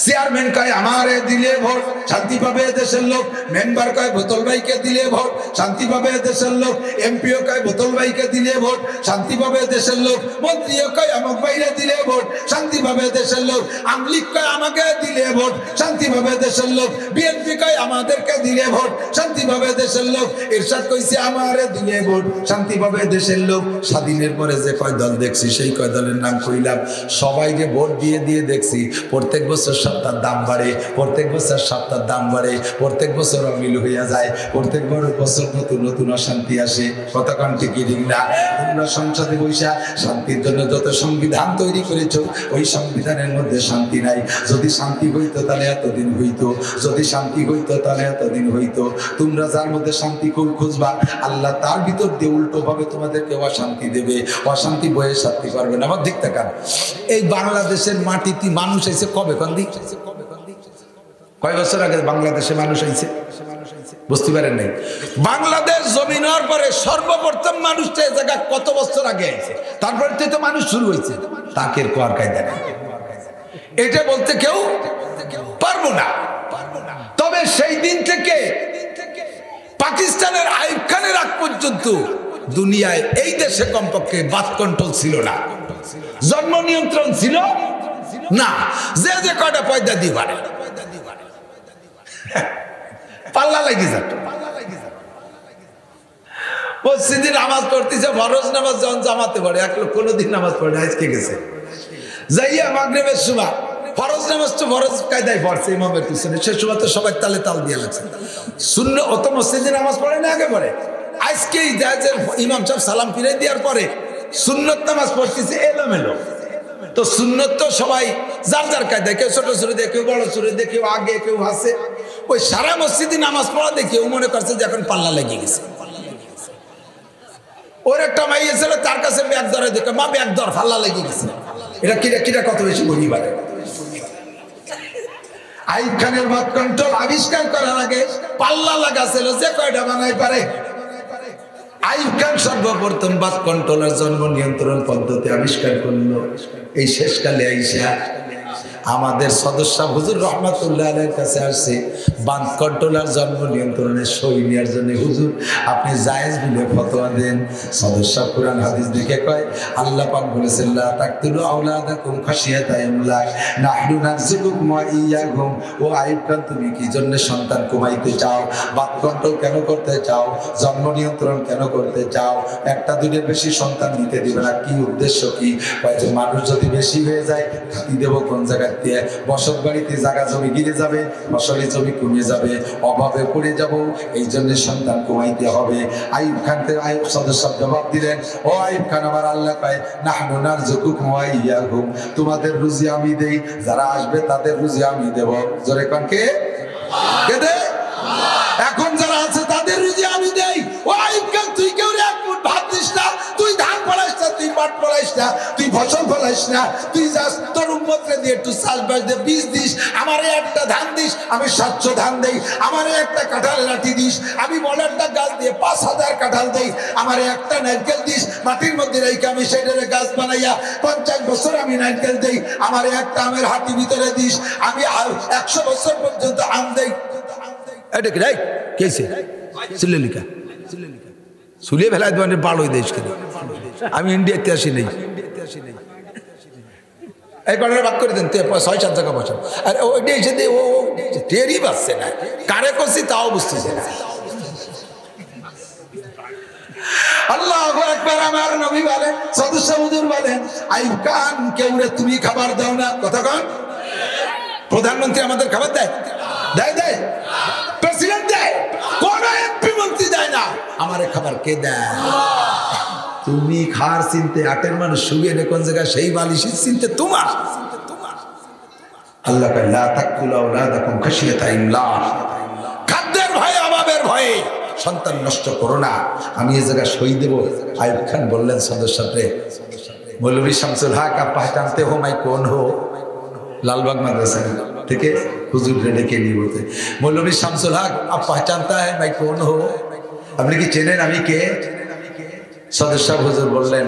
Chairman কয় আমারে দিলে ভোট শান্তি পাবে দেশের লোক, মেম্বার কয় বোতল ভাইকে দিলে ভোট শান্তি পাবে দেশের লোক, এমপিও কয় বোতল ভাইকে দিলে ভোট শান্তি পাবে দেশের লোক, মন্ত্রীও কয় আমাক বাইরে দিলে ভোট শান্তি পাবে দেশের লোক, আমলিগ কয় আমাকে দিলে ভোট শান্তি পাবে দেশের লোক, বিএনপি কয় আমাদেরকে দিলে ভোট শান্তি পাবে দেশের লোক, এরশাদ কইছে আমারে দিলে ভোট শান্তি পাবে দেশের লোক। স্বাধীনের পরে যে কয় দল দেখছি সেই কয় দলের নাম কইলাম, সবাইকে ভোট দিয়ে দিয়ে দেখছি প্রত্যেক বছর সপ্তাহ দাম বাড়ে, প্রত্যেক বছর সপ্তাহ দাম বাড়ে, প্রত্যেক বছর অমিল হইয়া যায়, প্রত্যেক বছর নতুন নতুন অশান্তি আসে। কতক্ষণ টিকি ঠিক না? তোমরা সংসদে বৈশা শান্তির জন্য যত সংবিধান তৈরি করেছো ওই সংবিধানের মধ্যে শান্তি নাই। যদি শান্তি হইতো তাহলে এতদিন হইতো, যদি শান্তি হইতো তাহলে এতদিন হইতো। তোমরা যার মধ্যে শান্তি খুঁজবা আল্লাহ তার ভিতর দিয়ে উল্টো ভাবে তোমাদেরকে অশান্তি দেবে, অশান্তি বয়ে শান্তি পারবে না। আমার দিক তাকান, এই বাংলাদেশের মাটিতে মানুষ এসে কবে কান্দি, কয় বছর আগে বাংলাদেশে মানুষ আইছে বুঝতে পারেন নাই? বাংলাদেশ জমিন হওয়ার পরে সর্বপ্রথম মানুষটা এই জায়গা কত বছর আগে আইছে, তারপরে তো মানুষ শুরু হয়েছে। তাকের কোয়ার কায়দা নেই, এটা বলতে কেউ পারবো না। তবে সেই দিন থেকে পাকিস্তানের আইয়ুব খানের আগ পর্যন্ত দুনিয়ায় এই দেশে কমপক্ষে বাথ কন্ট্রোল ছিল না, জন্ম নিয়ন্ত্রণ ছিল না। যে যে কয়টা পয়দা দিয়ে পারে পাল্লা লাগি যেত। মসজিদে নামাজ পড়তেছে, ফরজ নামাজ যখন জামাতে পড়ে, এক লোক কোনোদিন নামাজ পড়ে আজকে গেছে যাইয়া মাগরিবের সময় ফরজ নামাজ তো ফরজ কায়দায় পড়ছে ইমামের পিছনে, সে সময় তো সবাই তালে তাল দিয়ে লাগছে। শূন্য অত মসজিদে নামাজ পড়ে না, আগে পড়ে। আজকে ইমাম সাহেব সালাম ফিরে দেওয়ার পরে সুন্নত নামাজ পড়তেছে এলোমেলো। তো সুন্নত তো সবাই যার যার কায়দায়, কেউ ছোট সুরে দেয়, কেউ বড় সুরে দেয়, কেউ আগে কেউ হাসে। ওই সারা মসজিদে নামাজ পড়া দেখে ও মনে করছে যে এখন পাল্লা লেগে গেছে। ওর একটা মাইয়া ছিল, তার কাছে ব্যাগ ধরে দেখে মা ব্যাগ ধর পাল্লা লেগে গেছে। এটা কিরা কিরা কত বেশি পরিবারে। আইয়ুব খানের বাথ কন্ট্রোল আবিষ্কার করার আগে পাল্লা লাগা ছিল, যে কয়টা বানাই পারে। আইয়ুব খান সর্বপ্রথম বাথ কন্ট্রোলের জন্ম নিয়ন্ত্রণ পদ্ধতি আবিষ্কার করলো এই শেষকালে আইসা। আমাদের সদস্য হুজুর রহমাতুল্লাহ আলাইহির কাছে আসছে বাথ কন্ট্রোলার জন্ম নিয়ন্ত্রণের সই নেওয়ার জন্য। হুজুর আপনি জায়েজ বলে ফতোয়া দেন। সদস্য কুরআন হাদিস দেখে কয় আল্লাহ পাক বলেছেন লা তাকতুলু আওলাদাকুম খাশিয়াতা ইমলাক নাহনু নারযুকুকুম ওয়া ইয়্যাকুম। ও আইয়ুব খান তুমি কি জন্য সন্তান কমাইতে চাও, বাথ কন্ট্রোল কেন করতে চাও, জন্ম নিয়ন্ত্রণ কেন করতে চাও, একটা দুইটার বেশি সন্তান নিতে দিবে না, কি উদ্দেশ্য কি? যে মানুষ যদি বেশি হয়ে যায় খাতি দেব কোন জায়গায় দিয়ে, বসত বাড়িতে জায়গা জমি গিরে যাবে, ফসলি জমি কমে যাবে, অভাবে পড়ে যাব, এই জন্য সন্তান কমাইতে হবে। আইয়ুব খানকে আইয়ুব সদস্য জবাব দিলেন, ও আইয়ুব খান আমার আল্লাহ কয় নাহনু নারযুকুকুম ওয়া ইয়্যাকুম, তোমাদের রুজি আমি দেই, যারা আসবে তাদের রুজি আমি দেব। জোরে কোন কে? কে দেয়? এখন যারা আছে তাদের রুজি আমি দেই। ও আইয়ুব খান তুই কেউ এক মুঠ ভাত দিস না, তুই ধান ফলাইস না, তুই পাট ফলাইস না, তুই ফসল ফলাইস না, তুই যাস তোর উম্মতরে দিয়ে একটু চাষবাস দিয়ে বীজ দিস, আমারে একটা ধান দিস আমি 700 ধান দেই, আমারে একটা কাঁঠাল লাঠি দিস আমি মলারটা গাছ দিয়ে 5000 কাঁঠাল দেই, আমারে একটা নারকেল দিস মাটির মধ্যে রেখে আমি সেটারে গাছ বানাইয়া 50 বছর আমি নারকেল দেই, আমারে একটা আমের হাতি ভিতরে দিস আমি 100 বছর পর্যন্ত আম দেই। এটা কি রাই কেছে সিলেলিকা সুলিয়ে ফেলা দেওয়ার বাড়োই দেশ কেন? আমি ইন্ডিয়াতে আসি নেই, এই কটার বাদ করে দেন 6-7 টাকা বছর। আর ওইটা এসে দিয়ে ও টেরই পাচ্ছে না, কারে করছি তাও বুঝতেছে না। আল্লাহু আকবার। আমার নবী বলেন, সদস্য হুজুর বলেন আইয়ুব খান কেউরে তুমি খাবার দাও না। কথা কন, প্রধানমন্ত্রী আমাদের খাবার দেয়? দেয় দেয়? প্রেসিডেন্ট দেয়? কোন এমপি মন্ত্রী দেয় না। আমারে খাবার কে দেয়? তুমি খার চিনতে, আটের মানুষ শুয়ে নে কোন জায়গায় সেই বালিশের চিনতে তোমার। আল্লাহ কয় লা তাকুলু আওলাদাকুম খাশিয়াতা ইমলাক, খাদ্যের ভয়ে অভাবের ভয়ে সন্তান নষ্ট করো না। আমি এই জায়গায় সই দেব। আইয়ুব খান বললেন সদস্যরে, মৌলভী শামসুল হক আপ পহচানতে হো मैं कौन हो? लालबाग मदरसा থেকে হুজুর ডেকে নিয়ে বলতে, মৌলভী শামসুল হক আপ পহচানতা है मैं कौन हो? আপনি কি চেনেন আমি কে? সদস্য হুজুর বললেন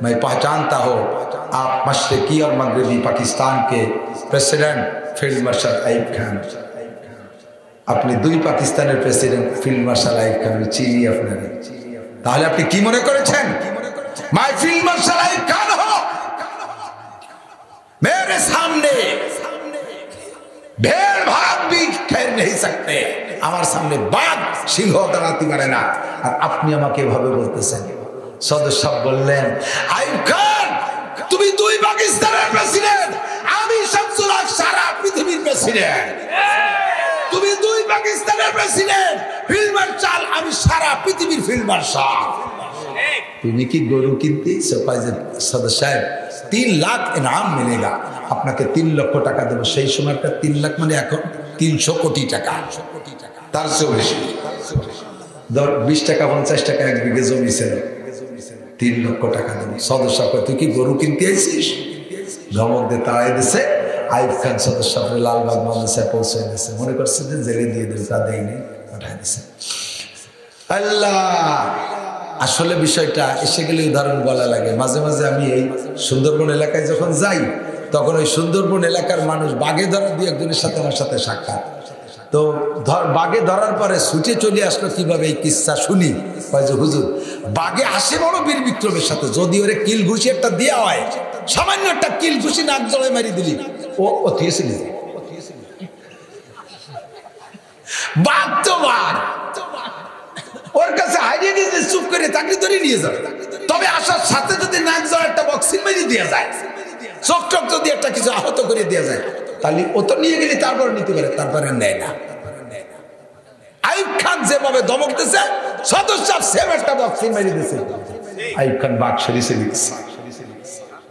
मैं पहचानता हो आप मशरकी और मगरबी पाकिस्तान के प्रेसिडेंट फील्ड मार्शल आइब खान, अपनी दुई पाकिस्तानेर प्रेसिडेंट फील्ड मार्शल आइब खान चिनी আপনারা, তাহলে আপনি কি মনে করেছেন मैं फील्ड मार्शल आइब खान हो, मेरे सामने भेड़ भाग भी खेल नहीं सकते, আমার সামনে বাঘ সিংহ দাঁড়াতে পারে না, আর আপনি আমাকে এভাবে বলতেছেন। সদস্য বললেন আইব খান তুমি দুই পাকিস্তানের প্রেসিডেন্ট, আমি শামসুল হক সারা পৃথিবীর প্রেসিডেন্ট। তুমি দুই পাকিস্তানের প্রেসিডেন্ট ফিল্ড মার্শাল, আমি সারা পৃথিবীর ফিল্ড মার্শাল। তুমি কি গরু কিনতে সদস্য সাহেব 3 লাখ ইনাম মিলেগা, আপনাকে 3 লক্ষ টাকা দেবো। সেই সময়টা 3 লাখ মানে এখন 300 কোটি টাকা, তার চেয়েও বেশি। 20 টাকা 50 টাকা এক বিঘে জমি ছিল, 3 লক্ষ টাকা দেবো। সদস্য তুই কি গরু কিনতে আইছিস? ধমক দিয়ে তাড়াই দিছে। আইব খান সদস্য লালবাগ মাদ্রাসায় পৌঁছে দিয়েছে, মনে করছে যে জেলে দিয়ে দেবে, তা দেয়নি, পাঠাই দিছে। আল্লাহ, আসলে বিষয়টা এসে গেলে উদাহরণ বলা লাগে। মাঝে মাঝে আমি এই সুন্দরবন এলাকায় যখন যাই, তখন ওই সুন্দরবন এলাকার মানুষ বাঘে ধরার দিয়ে একজনের সাথে আমার সাথে সাক্ষাৎ, তো বাঘে ধরার পরে ছুটে চলে আসলো কিভাবে, এই কিস্সা শুনি। যে হুজুর বাঘে আসে বড় বীর বিক্রমের সাথে, যদি ওরে কিল ঘুষি একটা দেওয়া হয়, সামান্য একটা কিল ঘুষি নাক জড়ায় মারি দিলি, ও থিয়েছিল বাঘ তো বাঘ, ওর কাছে হারিয়ে গেছে, চুপ করে চাকরি ধরে নিয়ে যাবে। তবে আসার সাথে যদি নাক জড়া একটা বক্সিং মেরে দেওয়া যায়, চোখ টোক যদি একটা কিছু আহত করে দেওয়া যায়, তাহলে ও তো নিয়ে গেলে তারপর নিতে পারে, তারপরে নেয় না। আইব খান যেভাবে ধমক দিছে, সদস্য সেম একটা বক্সিং মেরে দিছে। আইব খান বাঘ সরিয়ে দিচ্ছে,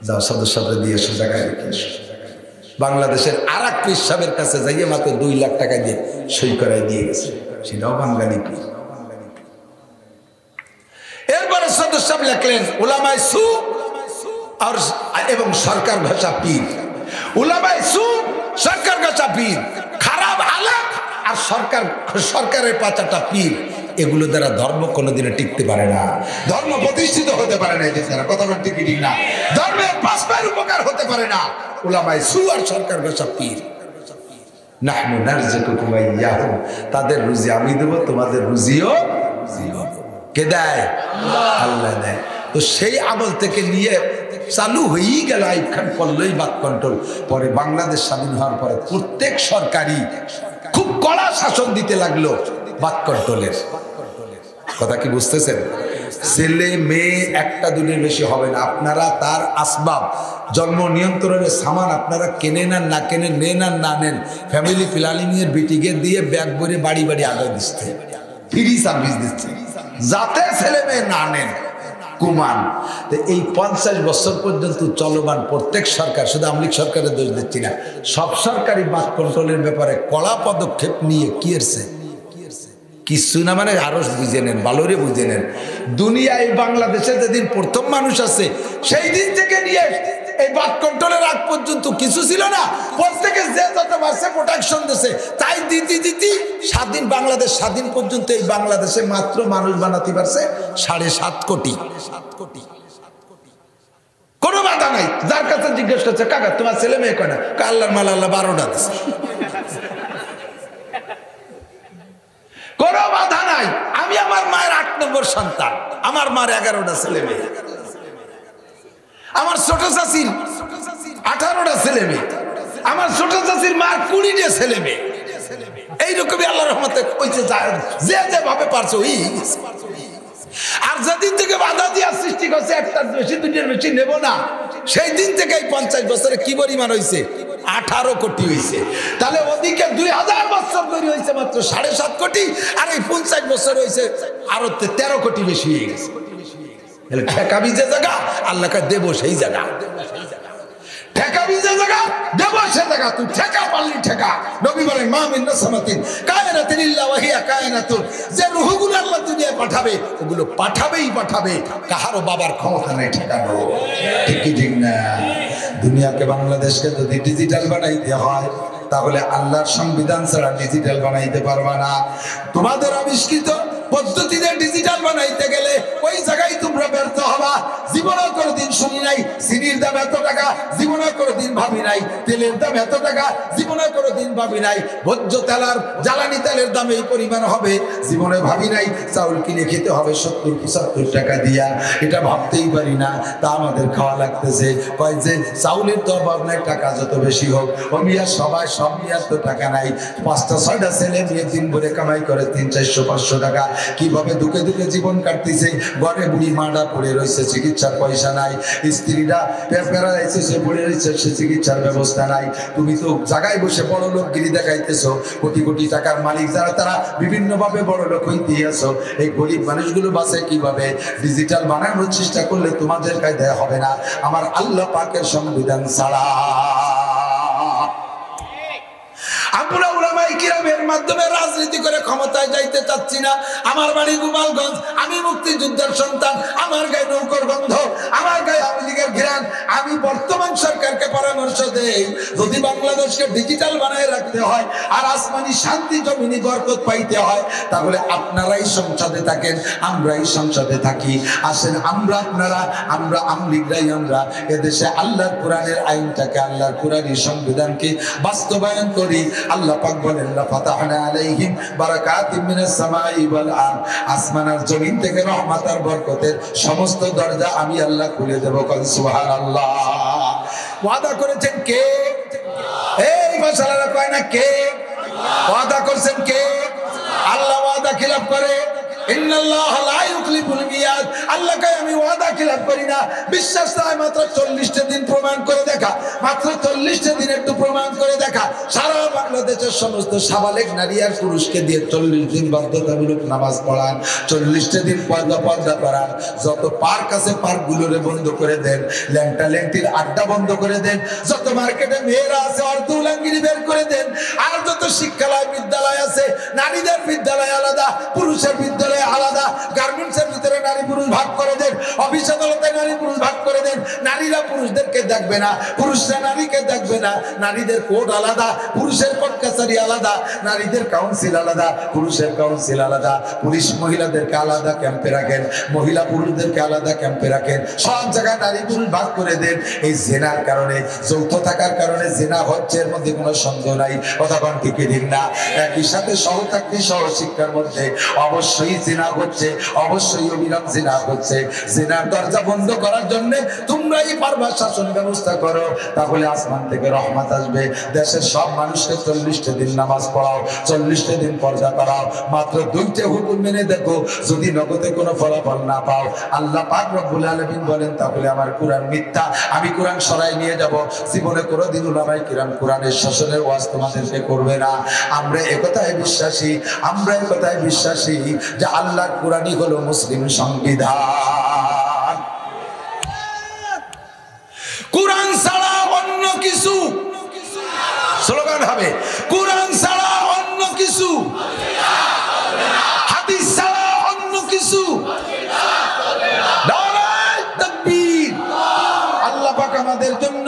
যাও সদস্য দিয়ে এসে জায়গায় রেখে এসো। বাংলাদেশের আর এক পীর সাহেবের কাছে যাইয়ে মাত্র 2 লাখ টাকা দিয়ে সই করাই দিয়ে গেছে, সেটাও বাঙালি পীর। এরপরে সদস্য লিখলেন উলামায়ে সু আর এবং সরকার ভাষা পীর। উলামায়ে সু সরকার ভাষা পীর, খারাপ আলেম আর সরকারের পাঁচাটা পীর, এগুলো দ্বারা ধর্ম কোনোদিনও টিকতে পারে না, ধর্ম প্রতিষ্ঠিত হতে পারে না, এদের দ্বারা কথা বলতে কি ঠিক না, ধর্মের বাস্তবায়ন উপকার হতে পারে না। উলামায়ে সু আর সরকার ভাষা পীর, নাহনু নারযুকুকুম ওয়া ইয়াহুম, তাদের রুজি আমি দেব, তোমাদের রুজিও কে দেয়? আল্লাহ দেয়। তো সেই আমল থেকে নিয়ে চালু হয়েই গেল আইব খান করলই বাদ কন্ট্রোল। পরে বাংলাদেশ স্বাধীন হওয়ার পরে প্রত্যেক সরকারি খুব কড়া শাসন দিতে লাগলো বাদ কন্ট্রোলের। কথা কি বুঝতেছেন? ছেলে মেয়ে একটা দুটোর বেশি হবে না, আপনারা তার আসবাব জন্ম নিয়ন্ত্রণের সামান আপনারা কেনেন আর না কেনেন, নেন আর না নেন, ফ্যামিলি প্ল্যানিং এর বিটিকে দিয়ে ব্যাগ ভরে বাড়ি বাড়ি আগে দিচ্ছে, ফ্রি সার্ভিস দিচ্ছে, যাতে ছেলে মেয়ে না নেন কুমান। এই 50 বছর পর্যন্ত চলমান প্রত্যেক সরকার, শুধু আওয়ামী লীগ সরকারের দোষ দিচ্ছি না, সব সরকারি বাদ কন্ট্রোলের ব্যাপারে কড়া পদক্ষেপ নিয়ে কি এসছে কিছু না, মানে আরো বুঝে নেন, ভালোরে বুঝে নেন। দুনিয়ায় বাংলাদেশে যেদিন প্রথম মানুষ আছে সেই দিন থেকে নিয়ে এই বাদ কন্ট্রোলের আগ পর্যন্ত কিছু ছিল না, প্রত্যেকে যে যত মাসে প্রোটেকশন দিয়েছে তাই দিতে স্বাধীন বাংলাদেশ স্বাধীন পর্যন্ত এই বাংলাদেশে মাত্র মানুষ বানাতে পারছে 7.5 কোটি। কোনো বাধা নাই। যার কাছে জিজ্ঞেস করছে কাকা তোমার ছেলে মেয়ে কয় না, আল্লাহর মাল আল্লাহ 12টা দিছে, কোনো বাধা নাই। আমি আমার মায়ের 8 নম্বর সন্তান, আমার মার 11টা ছেলে মেয়ে, আমার ছোট চাচির 18টা ছেলে মেয়ে, আমার ছোট চাচির মার 20টা ছেলে মেয়ে। এইরকমই আল্লাহর রহমতে কইছে যে যেভাবে পারছো ওই। আর যেদিন থেকে বাধা দিয়া সৃষ্টি করছে একটার বেশি দুইটার বেশি নেব না, সেই দিন থেকে এই 50 বছরে কি পরিমাণ হয়েছে? 18 কোটি হয়েছে। তাহলে ওদিকে 2000 বছর ধরে হয়েছে মাত্র 7.5 কোটি, আর এই 50 বছর হয়েছে আরো 13 কোটি বেশি হয়ে গেছে। ঠেকাবি যে জায়গা আল্লাহকে দেবো সেই জায়গা, ঠেকাবি যে জায়গা দেবো সে জায়গা, তুই ঠেকা পারলি ঠেকা। নবী বলেন মা মিন নাসমাতিন কায়নাতিন ইল্লা ওয়া হিয়া কায়নাতুন, যে রূহগুলো আল্লাহ দুনিয়ায় পাঠাবে ওগুলো পাঠাবেই পাঠাবে, কাহারও বাবার ক্ষমতা নেই ঠেকানো। ঠিক কি ঠিক না? দুনিয়াকে বাংলাদেশকে যদি ডিজিটাল বানাইতে হয় তাহলে আল্লাহর সংবিধান ছাড়া ডিজিটাল বানাইতে পারবা না। তোমাদের আবিষ্কৃত পদ্ধতিতে ডিজিটাল বানাইতে গেলে ওই জায়গায় তোমরা ব্যর্থ হবা। জীবনে কোনোদিন শুনি নাই চিনির দাম এত টাকা, জীবনে কোনোদিন ভাবি নাই তেলের দাম এত টাকা, জীবনে কোনোদিন ভাবি নাই ভোজ্য তেল আর জ্বালানি তেলের দাম এই পরিমাণ হবে, জীবনে ভাবি নাই চাউল কিনে খেতে হবে 70-75 টাকা দিয়া, এটা ভাবতেই পারি না, তা আমাদের খাওয়া লাগতেছে। কয় যে চাউলের তো অভাব নাই, টাকা যত বেশি হোক। ও মিয়া সবাই সব মিয়ার তো টাকা নাই, 5টা-6টা ছেলে মেয়ে দিন ভরে কামাই করে 300-400 টাকা, কিভাবে দুঃখে দুঃখে জীবন কাটতেছে। ঘরে বুড়ি মাডা পড়ে রয়েছে, চিকিৎসার পয়সা নাই, স্ত্রীরা প্যারালাইসিসে পড়ে রয়েছে, সে চিকিৎসার ব্যবস্থা নাই। তুমি তো জায়গায় বসে বড় লোকগিরি দেখাইতেছো, কোটি কোটি টাকার মালিক যারা তারা বিভিন্ন ভাবে বড় লোক হইতেই আছো। এই গরিব মানুষগুলো বাঁচে কিভাবে? ডিজিটাল বানানোর চেষ্টা করলে তোমাদের কায়দায় হবে না, আমার আল্লাহ পাকের সংবিধান ছাড়া। আমরা উলামায়ে কিরামের মাধ্যমে রাজনীতি করে ক্ষমতায় যাইতে চাচ্ছি না। আমার বাড়ি গোপালগঞ্জ, আমি মুক্তিযুদ্ধের সন্তান, আমার গায়ে নৌকর গন্ধ, আমার গায়ে আওয়ামী লীগের ঘিরান। আমি বর্তমান সরকারকে পরামর্শ দেই, যদি বাংলাদেশকে ডিজিটাল বানায় রাখতে হয় আর আসমানি শান্তি জমিনি বরকত পাইতে হয়, তাহলে আপনারাই সংসদে থাকেন, আমরাই সংসদে থাকি। আসেন আমরা আপনারা, আমরা আওয়ামী লীগরাই আমরা এদেশে আল্লাহর কোরআনের আইনটাকে, আল্লাহর কোরআনী সংবিধানকে বাস্তবায়ন করি। আল্লাহ পাক বলেন, লা ফাতাহনা আলাইহিম বারাকাতিম মিনাস সামাই ওয়াল আরদ, আসমান আর জমিন থেকে রহমত আর বরকতের সমস্ত দরজা আমি আল্লাহ খুলে দেব। সুবহানাল্লাহ। ওয়াদা করেছেন কে? এই মাশাআল্লাহ কয় না কে? ওয়াদা করেছেন কে? আল্লাহ ওয়াদা খিলাফ করে? ইন্নাল্লাহা লা ইউখলিফুল মিয়াদ। আল্লাহ কয় আমি ওয়াদা খিলাফ করি না। বিশ্বাস নাই, মাত্র 40টা দিন প্রমাণ করে দেখা, মাত্র 40টা দিন একটু প্রমাণ করে দেখা। সারা বাংলাদেশের সমস্ত সাবালেক নারী আর পুরুষকে দিয়ে 40 দিন বাধ্যতামূলক নামাজ পড়ান, 40টা দিন পর্দা করান। যত পার্ক আছে পার্কগুলোরে বন্ধ করে দেন, ল্যাংটা ল্যাংটির আড্ডা বন্ধ করে দেন, যত মার্কেটে মেয়েরা আছে অর্ধ উলাঙ্গিনী বের করে দেন। আর যত শিক্ষালয় বিদ্যালয় আছে, নারীদের বিদ্যালয় আলাদা, পুরুষের বিদ্যালয় আলাদা, গার্মেন্টসের ভিতরে নারী পুরুষ ভাগ করে দেন, অফিস আদালতে নারী পুরুষ ভাগ করে দেন। নারীরা পুরুষদেরকে দেখবে না, পুরুষরা নারীকে দেখবে না। নারীদের কোর্ট আলাদা, পুরুষের কোর্ট কাছারি আলাদা, নারীদের কাউন্সিল আলাদা, পুরুষের কাউন্সিল আলাদা। পুলিশ মহিলাদেরকে আলাদা ক্যাম্পে রাখেন, মহিলা পুরুষদেরকে আলাদা ক্যাম্পে রাখেন। সব জায়গায় নারী পুরুষ ভাগ করে দেন। এই জেনার কারণে, যৌথ থাকার কারণে জেনা হচ্ছে, এর মধ্যে কোনো সন্দেহ নাই। কথা কোন ঠিক ঠিক না? একই সাথে সহচাকরি সহশিক্ষার মধ্যে অবশ্যই জিনা হচ্ছে, অবশ্যই অবিরাম জিনা হচ্ছে। জিনার দরজা বন্ধ করার জন্য তোমরাই পারবা, শাসন ব্যবস্থা করো, তাহলে আসমান থেকে রহমত আসবে। দেশের সব মানুষকে 40টা দিন নামাজ পড়াও, 40টা দিন পর্দা করাও, মাত্র 2টা হুকুম মেনে দেখো, যদি নগদে কোনো ফলাফল না পাও, আল্লাহ পাক রব্বুল আলামিন বলেন তাহলে আমার কোরআন মিথ্যা, আমি কোরআন সরাই নিয়ে যাব। জীবনে কোনোদিন উলামায়ে কিরাম কোরআনের শাসনের ওয়াজ তোমাদেরকে করবে না। আমরা একথায় বিশ্বাসী, আমরা একথায় বিশ্বাসী যে আল্লাহর কোরআনই হলো মুসলিম সংবিধান। কোরআন ছাড়া অন্য কিছু, স্লোগান হবে কোরআন ছাড়া অন্য কিছু, হাদিস ছাড়া অন্য কিছু। নারায়ে তাকবীর। আল্লাহ পাক আমাদের জন্য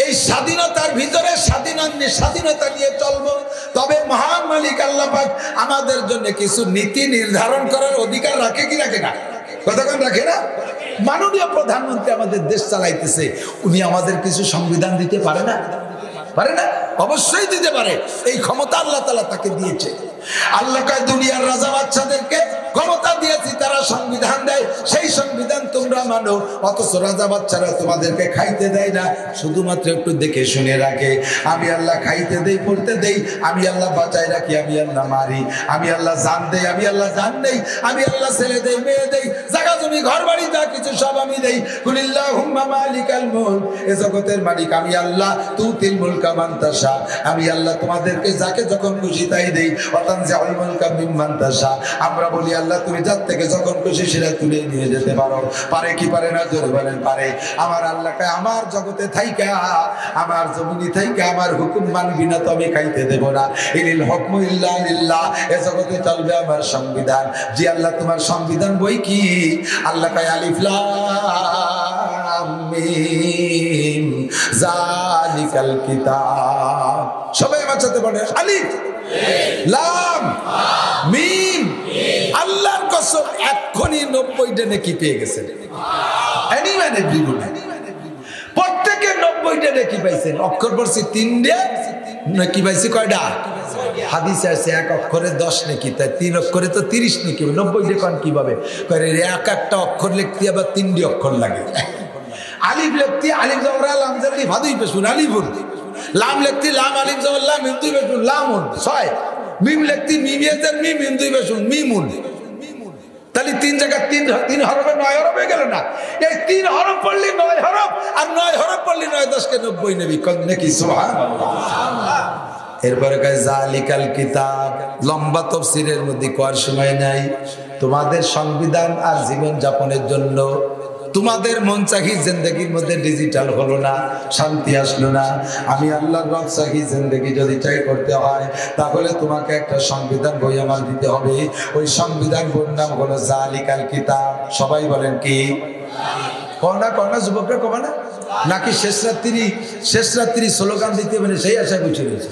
এই স্বাধীনতার ভিতরে স্বাধীনতা নিয়ে চলবো। তবে মহান মালিক আল্লাহ পাক আমাদের জন্য কিছু নীতি নির্ধারণ করার অধিকার রাখে কি রাখে না? কতক্ষণ রাখে না? মাননীয় প্রধানমন্ত্রী আমাদের দেশ চালাইতেছে, উনি আমাদের কিছু সংবিধান দিতে পারে না? পারে না? অবশ্যই দিতে পারে। এই ক্ষমতা আল্লাহ তাআলা তাকে দিয়েছে। আল্লাহ কয় দুনিয়ার রাজা বাদশাদেরকে ক্ষমতা দিয়েছি, তারা সংবিধান দেয়, সেই সংবিধান তোমরা মানো। অথচ রাজা বাদশারা তোমাদেরকে খাইতে দেয় না, শুধুমাত্র একটু দেখে শুনে রাখে। আমি আল্লাহ খাইতে দেই, পড়তে দেই, আমি আল্লাহ বাঁচাই রাখি, আমি আল্লাহ মারি, আমি আল্লাহ জান দেই, আমি আল্লাহ জান দেই, আমি আল্লাহ ছেলে দেই, মেয়ে দেই, জায়গা জমি ঘর বাড়ি যা কিছু সব আমি দেই। কুলিল্লাহুম্মা মালিকাল মুলক, এ জগতের মালিক আমি আল্লাহ। তুতিল মুলকা মান তাশা, আমি আল্লাহ তোমাদেরকে যাকে যখন খুশি তাই দেই। ওয়াতানজিউল মুলকা মিম্মান তাশা, আমরা বলি আল্লাহ তুমি যার থেকে যখন খুশি সেটা তুলে নিয়ে যেতে পারো। পারে কি পারে না? জোরে বলেন পারে। আমার আল্লাহকে আমার জগতে থাইকা, আমার জমিনে থাইকা আমার হুকুম মানবি না তো আমি খাইতে দেব না। ইনিল হুকমু ইল্লা লিল্লাহ, এ জগতে চলবে আমার সংবিধান। জি আল্লাহ তোমার সংবিধান বই কি? আল্লাহ কয় আলিফ লাম মিম যালিকাল কিতাব। সবাই আমার সাথে বলে আলিফ লাম মিম আল্লাহর কসম এক্ষুনি 90টা নেকি পেয়ে গেছেন এনিওয়ান এভরিবডি প্রত্যেকে 90টা নেকি পাইছেন অক্ষর পড়ছি 3টে নেকি পাইছি কয়টা হাদিসে আছে এক অক্ষরে 10 নেকি তাই 3 অক্ষরে তো 30 নেকি 90টা কোন কিভাবে করে এক একটা অক্ষর লিখতে আবার 3টি অক্ষর লাগে আলিফ লিখতে আলিফ জবরা লাম জবরি ভাদুই পেশুন আলিফুন লাম লিখতে লাম আলিফ জবর লাম মিম দুই পেশুন লামুন 6 মিম লিখতে মিম ইয়াজার মিম মিম দুই পেশুন মিমুন তাহলে 3 জায়গা 3 হরফে 9 হরফ হয়ে গেল না এই 3 হরফ পড়লে 9 হরফ আর 9 হরফ পড়লে 9 10 কে 90 নেবি কোন নাকি সুবহানাল্লাহ এরপরে কয় জালিকাল কিতাব লম্বা তাফসীরের মধ্যে কোয়ার সময় নাই তোমাদের সংবিধান আর জীবন যাপনের জন্য তোমাদের মন চাহি জিন্দেগির মধ্যে ডিজিটাল হলো না শান্তি আসলো না আমি আল্লাহর রব চাহি জিন্দেগি যদি চাই করতে হয় তাহলে তোমাকে একটা সংবিধান বই আমার দিতে হবে ওই সংবিধান বইয়ের নাম হলো জালিকাল কিতাব সবাই বলেন কি কনা যুবকরা কবা না নাকি শেষ রাত্রি স্লোগান দিতে মানে সেই আশা বুঝে রয়েছে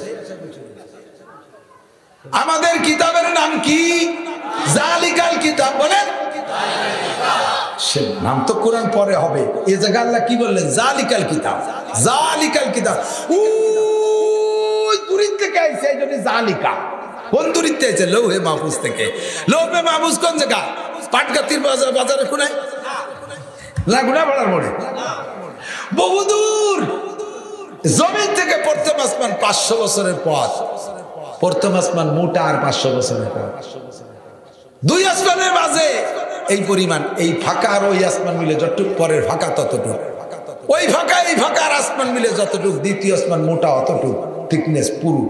আমাদের কিতাবের নাম কি জালিকাল কিতাব বলেন সে নাম তো কোরআন পরে হবে এই জায়গা আল্লাহ কি বললেন জালিকাল কিতাব ওই দূরিত থেকে আইছে এই জন্য জালিকা কোন দূরিত আইছে লৌহে মাহফুজ থেকে লৌহে মাহফুজ কোন জায়গা পাটগাতির বাজারে কোনায় লাগুনা বলার মোড়ে বহুদূর জমিন থেকে প্রথম আসমান 500 বছরের পথ প্রথম আসমান মোটা আর 500 বছরের পথ দুই আসমানের মাঝে এই পরিমাণ এই ফাঁকা আর ওই আসমান মিলে যতটুক পরের ফাঁকা ততটুক ওই ফাঁকা এই ফাঁকার আসমান মিলে যতটুক দ্বিতীয় আসমান মোটা অতটুক থিকনেস পুরু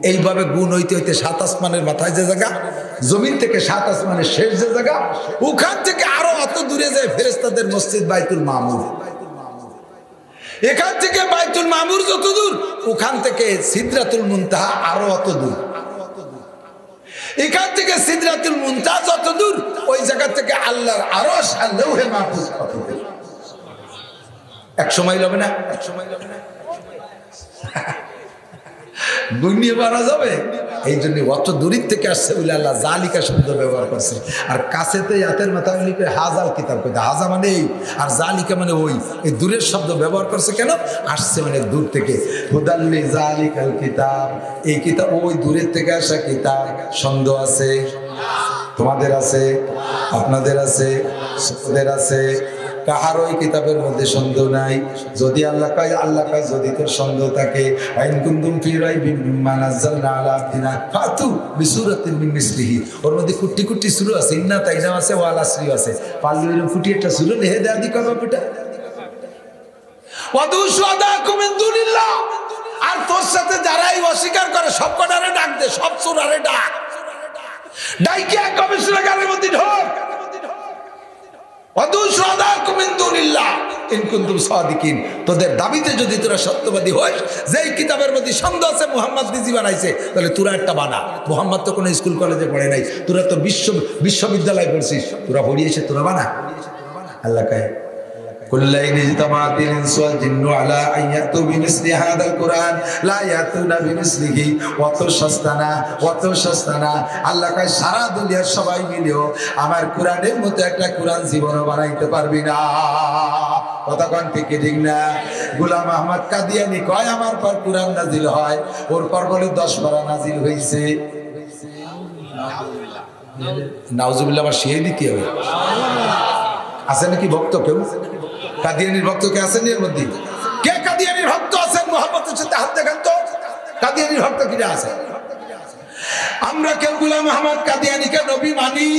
এইভাবে গুণ হইতে হইতে 7 আসমানের মাথায় যে জায়গা জমিন থেকে 7 আসমানের শেষ যে জায়গা ওখান থেকে আরো অত দূরে যায় ফেরেশতাদের মসজিদ বাইতুল মামুর এখান থেকে বাইতুল মামুর যত দূর ওখান থেকে সিদরাতুল মুনতাহা আরো অত দূর এখান থেকে সিদরাতুল মুনতাহা যত দূর ওই জায়গা থেকে আল্লাহর আরশ আর লৌহে মাহফুজ কত দূর এক সময় হবে না গুণিয়ে মারা যাবে এই জন্য অত দূরের থেকে আসছে বলে আল্লাহ জালিকা শব্দ ব্যবহার করছে আর কাছেতে হাতের মাথা লিখে হাজাল কিতাব কইতে হাজা মানে এই আর জালিকা মানে ওই এই দূরের শব্দ ব্যবহার করছে কেন আসছে মানে দূর থেকে হুদাল্লি জালিকাল কিতাব এই কিতাব ওই দূরের থেকে আসা কিতাব সন্দেহ আছে তোমাদের আছে আপনাদের আছে সকলের আছে কাহার ওই কিতাবের মধ্যে সন্দেহ নাই যদি আল্লাহ কয় যদি তোর সন্দেহ থাকে আইন কুনতুম ফি রাইবিন মিম্মা নাযালনা আলা আবদিনা ফাতু বিসূরাতিন মিন মিসলিহি ওর মধ্যে কুটি কুটি সূরা আছে ইন্না তাইনা আছে ওয়াল আসরি আছে পারলে এরকম কুটি একটা সূরা লিখে দেয়া দি কবে বেটা ওয়াদু শুহাদাকুম মিন দুনিল্লাহ আর তোর সাথে যারাই অস্বীকার করে সব কটারে ডাক দে সব সূরারে ডাক ডাইকে গবেষণাগারের মধ্যে ঢোক তোদের দাবিতে যদি তোরা সত্যবাদী হয় যেই কিতাবের মধ্যে সন্দেহ আছে মুহাম্মদ নিজে বানাইছে তাহলে তোরা একটা বানা মুহাম্মদ তো কোনো স্কুল কলেজে পড়ে নাই তোরা তো বিশ্ববিদ্যালয়ে পড়ছিস তোরা পড়িয়েছে তোরা বানা আল্লাহ কয় কুল্লাইন ইজতামাতিল ইনসু ওয়াল জিন্নু আলা আন ইয়াতু বিমিসলি হাদাল কুরআন লা ইয়াতুনা বিমিসলিহি ওয়াত শাস্তানা আল্লাহ কয় সারা দুনিয়ার সবাই মিলেও আমার কোরআনের মতো একটা কোরআন জীবনও বানাইতে পারবি না কথা কোন ঠিক না গোলাম আহমদ কাদিয়ানী কয় আমার পর কোরআন নাজিল হয় ওর পর বলে 10 পারা নাজিল হইছে নাউজুবিল্লাহ আবার শিয়ে দিতে হবে আছে নাকি ভক্ত কেউ কাদিয়ানির ভক্ত কে আছেন এর মধ্যে কে কাদিয়ানির ভক্ত আছেন মুহাম্মদের সাথে হাত দেখান তো কাদিয়ানির ভক্ত কিরা আছে আমরা কেউ গোলাম আহমদ কাদিয়ানীকে নবী মানি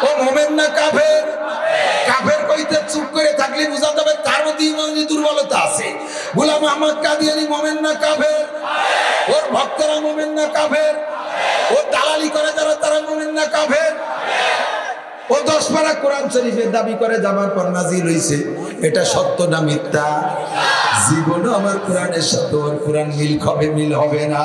ও মুমিন না কাফের কাফের কইতে চুপ করে থাকলে বুঝা যাবে তার মধ্যে ইমানি দুর্বলতা আছে গোলাম আহমদ কাদিয়ানী মুমিন না কাফের ওর ভক্তরা মুমিন না কাফের ও দালালি করে যারা তারা মুমিন না কাফের ও 10 পারা কোরআন শরীফের দাবি করে যাবার পর নাজিল হইছে এটা সত্য না মিথ্যা জীবনও আমার কোরআনের সাথে ওর কোরআন মিল হবে না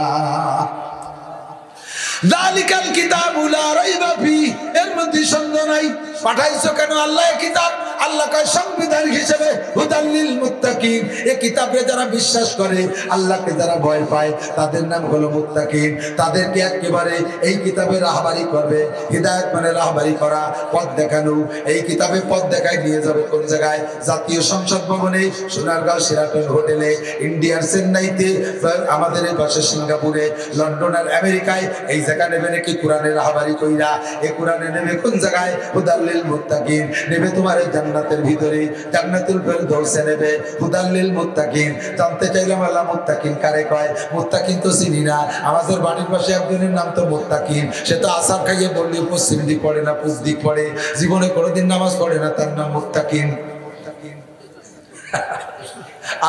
জালিকাল কিতাবু লা রাইবা ফি এর মধ্যে সন্দেহ নাই পাঠাইছো কেন আল্লাহ কিতাব আল্লাহ কয় সংবিধান হিসেবে হুদাল্লিল মুত্তাকিন, এই কিতাবে যারা বিশ্বাস করে, আল্লাহকে যারা ভয় পায়, তাদের নাম হলো মুত্তাকিন। তাদেরকে একেবারে এই কিতাবে রাহবারি করবে। হিদায়াত মানে রাহবারি করা, পথ দেখানো। এই কিতাবে পথ দেখায় নিয়ে যাবে কোন জায়গায়? জাতীয় সংসদ ভবনে, সোনারগাঁও শেরাটন হোটেলে, ইন্ডিয়ার চেন্নাইতে, আমাদের এই পাশে সিঙ্গাপুরে, লন্ডন আর আমেরিকায়। এই জায়গা নেবে নাকি কোরআনের রাহবারি কইরা। এই কোরআনে নেবে কোন জায়গায়? হুদাল্লিল মুত্তাকিন। নেবে তোমার এই জান্নাতের ভিতরে, জান্নাতুল ফেরদৌসে নেবে, হুদাল্লিল মুত্তাকিন। জানতে চাইলাম আল্লাহ মুত্তাকিন কারে কয়? মুত্তাকিন তো চিনি না। আমাদের বাড়ির পাশে একজনের নাম তো মুত্তাকিন। সে তো আসার খাইয়ে বললে পশ্চিম দিক পড়ে না পূব দিক পড়ে, জীবনে কোনোদিন নামাজ পড়ে না, তার নাম মুত্তাকিন।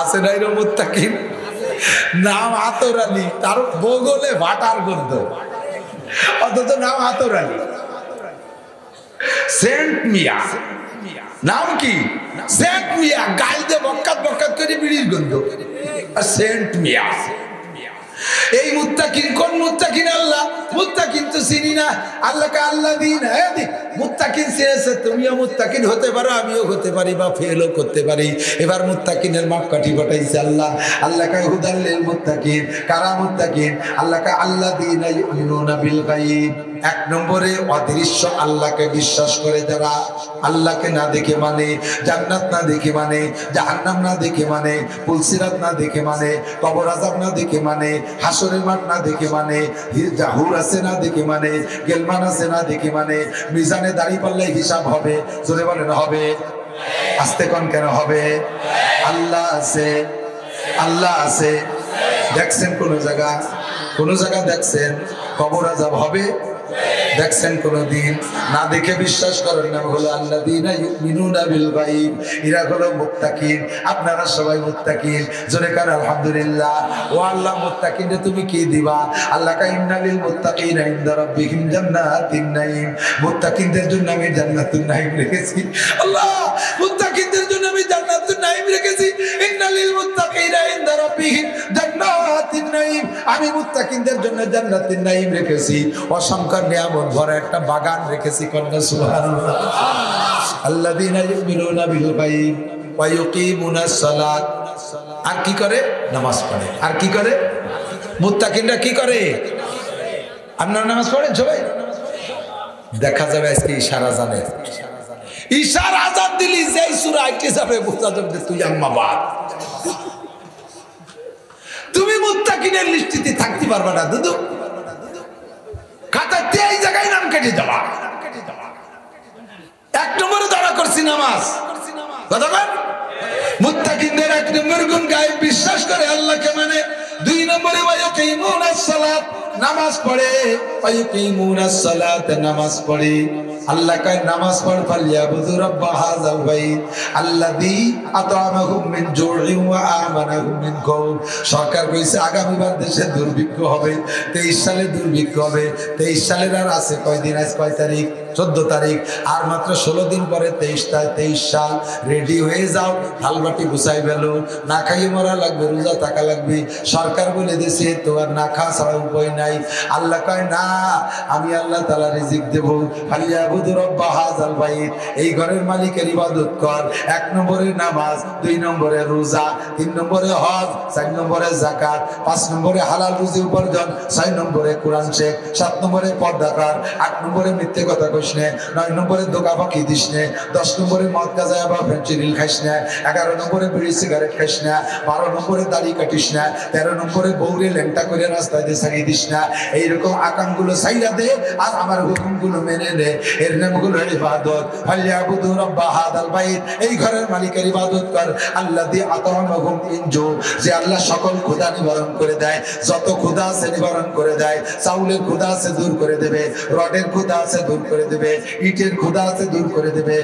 আছে না এরকম মুত্তাকিন? নাম আতর আলী, তার বগলে ভাটার গন্ধ, অথচ নাম আতর আলী। সেন্ট মিয়া নাম কি? সেন্ট মিয়া, গাল দিয়ে বক্কাত বক্কাত করে বিড়ির গন্ধ। আর সেন্ট মিয়া, এই মুত্তাকিন কোন মুত্তাকিন? আল্লাহ মুত্তাকিন তো চিনি না। আল্লাহকে আল্লাহ দিন মুত্তাকিন চেয়েছে, তুমিও মুত্তাকিন হতে পারো, আমিও হতে পারি, বা ফেলও করতে পারি। এবার মুত্তাকিনের মাপকাঠি পাঠাইছে আল্লাহ। আল্লাহকে হুদাল্লিল মুত্তাকিন। কারা মুত্তাকিন? আল্লাহকে আল্লাযীনা ইউমিনুনা বিল গায়ব। এক নম্বরে অদৃশ্য আল্লাহকে বিশ্বাস করে যারা, আল্লাহকে না দেখে মানে, জান্নাত না দেখে মানে, জাহান্নাম না দেখে মানে, পুলসিরাত না দেখে মানে, কবর আযাব না দেখে মানে, হাসরের মাঠ না দেখে মানে, জাহুর আছে না দেখে মানে, গেলমান আছে না দেখে মানে, মিজানে দাড়ি পাল্লাই হিসাব হবে। জোরে বলেন হবে? আস্তে কোন কেন হবে? আল্লাহ আছে, আল্লাহ আছে। দেখছেন কোন জায়গা? কোন জায়গা দেখছেন কবর আযাব হবে? দেখছেন কোনদিন? না দেখে বিশ্বাস করেন না, হলো আল্লাযীনা ইউমিনুনা বিল গায়ব। এরা হলো মুত্তাকিন। আপনারা সবাই মুত্তাকিন। জোরে কার আলহামদুলিল্লাহ। ও আল্লাহ, মুত্তাকিনরে তুমি কি দিবা? আল্লাহ কা ইন্নালিল মুত্তাকিনা ইনদা রাব্বিহিম জান্নাতুন নাঈম। মুত্তাকিনদের জন্য আমি জান্নাতুন নাঈম রেখেছি। আল্লাহ, মুত্তাকিনদের জন্য আমি জান্নাতুন নাঈম রেখেছি। ইন্নালিল মুত্তাকিনা ইনদা রাব্বিহিম জান্নাতুন নাঈম। আমি মুত্তাকিনদের জন্য জান্নাতুন নাঈম রেখেছি। অসংখ্য নিয়ামত ভরা একটা বাগান রেখেছি। কন্যা সুবহানাল্লাহ। আল্লাযীনা ইউমিনুনা বিল গায়ব ওয়া ইউকিমুনাস সালাত। আর কি করে? নামাজ পড়ে। আর কি করে? মুত্তাকিনরা কি করে? আপনারা নামাজ পড়েন সবাই? দেখা যাবে আজকে ইশারা জানে। ইশারা আজান দিলি যেই সূরা আইতে যাবে বোঝা যাবে তুই আম্মা বাদ। তুমি মুত্তাকিনের লিস্টিতে থাকতে পারবে না দুদু। খাতাতে এই জায়গায় নাম কেটে যাবা। এক নম্বরে ধরা করছি নামাজ। কথা বল। মুত্তাকিনদের এক নম্বর গুণ গায়েব বিশ্বাস করে, আল্লাহকে মানে। দুই নম্বরে ওয়ায়ুকিমুনাস সালাত, নামাজ পড়ে। ওয়ায়ুকিমুনাস সালাত, নামাজ পড়ে। আল্লাহ কয় নামাজ পড়, ফালিয়াবুদু রাব্ব হাযাল বাইত আল্লাযী আত'আমাহুম মিন জু'ইন ওয়া আমানাহুম মিন খাউফ। সরকার কইছে আগামীবার দেশে দুর্ভিক্ষ হবে। 23 সালে দুর্ভিক্ষ হবে। 23 সালের আর আছে কয়দিন? আজ কয় তারিখ? 14 তারিখ। আর মাত্র 16 দিন পরে 23 সাল। রেডি হয়ে যাও, থালবাটি গুছাই ফেলো। না খাইয়ে মরা লাগবে, রোজা থাকা লাগবে। সরকার বলে দিয়েছে তো আর না খাওয়া ছাড়া উপায় নাই। আল্লাহ কয় না, আমি আল্লাহ তাআলা রিজিক দেব। ফালিয়াবুদু রাব্ব হাযাল বাইত, এই ঘরের মালিকের ইবাদত কর। এক নম্বরে নামাজ, 2 নম্বরে রোজা, 3 নম্বরে হজ, 4 নম্বরে যাকাত, 5 নম্বরে হালাল রুজি উপার্জন, 6 নম্বরে কোরআন শেখ, 7 নম্বরে পর্দা কর, 8 নম্বরে মিথ্যে কথা কইস না, 9 নম্বরে ধোঁকা ফাঁকি দিস না, 10 নম্বরে মদ গাঁজা বা ফেন্সিডিল খাইস না, 11 নম্বরে বিড়ি সিগারেট খাইস না, 12 নম্বরে দাড়ি কাটিস না, 13 নম্বরে বউরে ল্যাংটা করে রাস্তায় দিয়ে ছাড়িয়ে দিস না। এইরকম আকামগুলো ছাইরা দে আর আমার হুকুমগুলো মেনে নে। এর নামগুলো ইবাদত। ফালিয়াবুদু রাব্ব হাযাল বাইত, এই ঘরের মালিকের ইবাদত কর। আল্লাযী আত'আমাহুম মিন জু', যে আল্লাহ সকল ক্ষুধা নিবারণ করে দেয়। যত ক্ষুধা আছে নিবারণ করে দেয়। চাউলের ক্ষুধা আছে দূর করে দেবে, রডের ক্ষুধা আছে দূর করে দেবে, ইটের ক্ষুধা আছে দূর করে দেবে,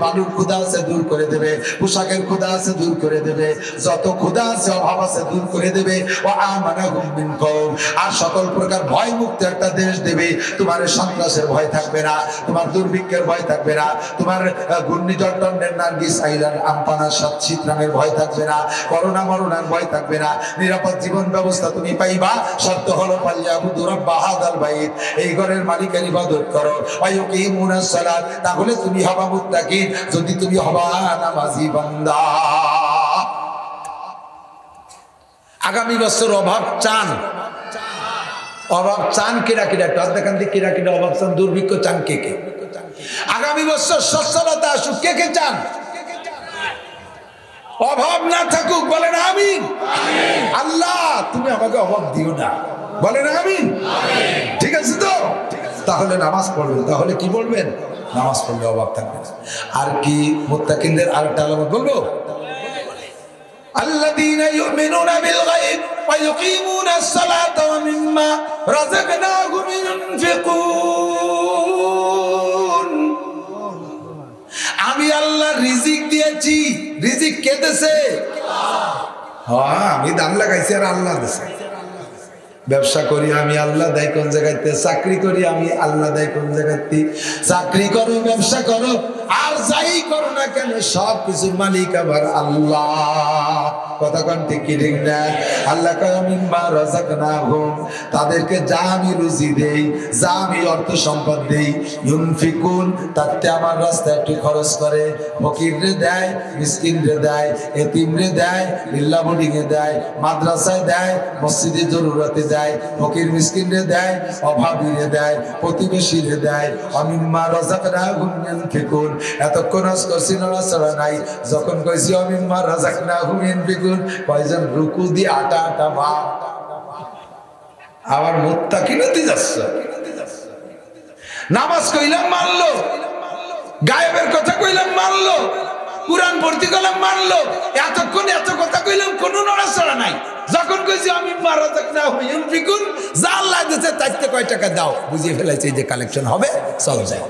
বালুর ক্ষুধা আছে দূর করে দেবে, পোশাকের ক্ষুধা আছে দূর করে দেবে, যত ক্ষুধা আছে অভাব আছে দূর করে দেবে। ওয়া আমানাহুম মিন খাউফ, আর সকল প্রকার ভয় মুক্ত একটা দেশ দেবে। তোমার সন্ত্রাসের ভয় থাকবে না, তোমার দুর্ভিক্ষের ভয় থাকবে না, তোমার ঘূর্ণিঝড় টন্ডের নার্গিস আইলার আমপানার শীতরামের ভয় থাকবে না, করোনা মরণার ভয় থাকবে না। নিরাপদ জীবন ব্যবস্থা তুমি পাইবা। শর্ত হলো ফালিয়াবুদু রাব্ব হাযাল বাইত, এই ঘরের মালিকের ইবাদত করো। ওয়া ইয়াকিমুনাস সালাত, তাহলে তুমি হবা মুত্তাকিন, যদি তুমি হবা নামাজি বান্দা। আগামী বছর অভাব চান, অভাব চান কিরা কিরা, একটু দেখান দিক কিরা কিরা অভাব চান, দুর্ভিক্ষ চান কে কে? আগামী বছর সচ্ছলতা আসুক কে কে চান? অভাব না থাকুক, বলেন আমিন। আল্লাহ তুমি আমাকে অভাব দিও না, বলেন আমিন। ঠিক আছে তো? তাহলে নামাজ পড়বেন, তাহলে কি বলবেন? নামাজ পড়লে অভাব থাকবে না। আর কি মুত্তাকিনদের আরেকটা আলামত বলবো, আল্লাযীনা ইউমিনুনা বিল গায়ব ওয়া ইউকিমুনাস সালাতা ওয়া মিম্মা রাযাকনাহুম ইউনফিকুন। আমি আল্লাহ রিজিক দিয়েছি, রিজিক কে দেছে? হ্যাঁ, আমি দাম লাগাইছি আর আল্লাহ দেছে। ব্যবসা করি আমি, আল্লাহ দেয় কোন জায়গাতে। চাকরি করি আমি, আল্লাহ দেয় কোন জায়গাতে। চাকরি করো, ব্যবসা করো, আর যাই করো না কেন সব কিছুর মালিক আবার আল্লাহ। কথা কোন ঠিক কি ঠিক না? আল্লাহ কয় মিম্মা রাযাকনাহুম, তাদেরকে যা আমি রুজি দেই, যা আমি অর্থ সম্পদ দেই, ইউনফিকুন, তাতে আমার রাস্তায় একটু খরচ করে। ফকিররে দেয়, মিসকিনরে দেয়, এতিমরে দেয়, লিল্লাহ বোর্ডিংয়ে দেয়, মাদ্রাসায় দেয়, মসজিদে জরুরতে দেয়, ফকির মিসকিনরে দেয়, অভাবীরে দেয়, প্রতিবেশীরে দেয়। অমিম্মা রাযাকনাহুম ইউনফিকুন, এতক্ষণ আজ করছি নড়াচড়া নাই, যখন কইছি অমিম্মা রাযাকনাহুম ইউনফিকুন, কয়জন রুকু দিয়ে আটা আটা ভাব। আবার মুত্তাকিনতে যাচ্ছে, নামাজ কইলাম মানলো, গায়েবের কথা কইলাম মানলো, কুরআন পড়তে গেলাম মানলো, এতক্ষণ এত কথা কইলাম কোনো নড়াচড়া নাই। যখন কইছি আমি রাযাকনাহুম ইউনফিকুন, যা আল্লাহ দিয়েছে তাইতে কয় টাকা দাও, বুঝিয়ে ফেলাইছে যে কালেকশন হবে, চল যায়।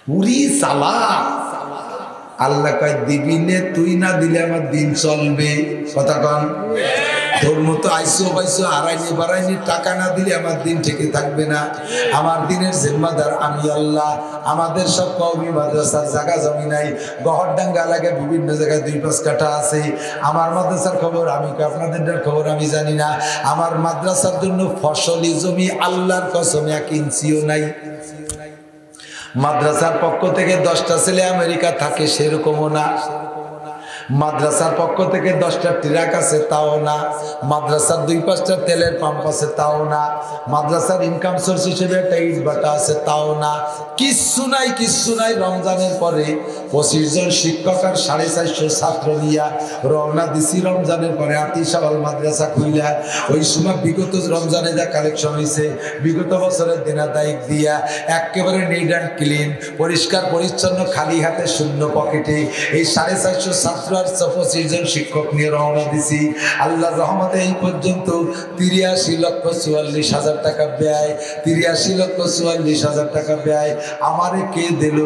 পুরি সালাত আল্লাহ কয় দিবি নে, তুই না দিলে আমার দিন চলবে। কথা কন, তোর মতো আইসো পাইসো আড়াইনি বাড়াইনি, টাকা না দিলে আমার দিন থেকে থাকবে না। আমার দিনের জিম্মাদার আমি আল্লাহ। আমাদের সব কওমি মাদ্রাসার জায়গা জমি নাই, গহরডাঙ্গা এলাকায় বিভিন্ন জায়গায় 2-5 কাঠা আছে। আমার মাদ্রাসার খবর আমি, আপনাদের খবর আমি জানি না। আমার মাদ্রাসার জন্য ফসলি জমি আল্লাহর কসম 1 ইঞ্চিও নাই। মাদ্রাসার পক্ষ থেকে 10টা ছেলে আমেরিকা থাকে সেরকমও না। মাদ্রাসার পক্ষ থেকে 10টা ট্রাক আছে তাও না। মাদ্রাসার 2-5টা তেলের পাম্প আছে তাও না। মাদ্রাসার ইনকাম সোর্স হিসেবে একটা ইট ভাটা আছে তাও না। কিচ্ছু নাই, কিচ্ছু নাই। রমজানের পরে 25 জন শিক্ষক আর 450 ছাত্র নিয়া রওনা দিছি। রমজানের পরে আতিশাবাল মাদ্রাসা খুইলা ওই সময় বিগত রমজানে যা কালেকশন হয়েছে, বিগত বছরের দিনাদায়িক দিয়া একেবারে নিট অ্যান্ড ক্লিন, পরিষ্কার পরিচ্ছন্ন, খালি হাতে শূন্য পকেটে এই 450 ছাত্র আর 25 জন শিক্ষক নিয়ে রওনা দিছি। আল্লাহর রহমতে এই পর্যন্ত 83,44,000 টাকা ব্যয়। 83,44,000 টাকা ব্যয়। আমারে কে দিল,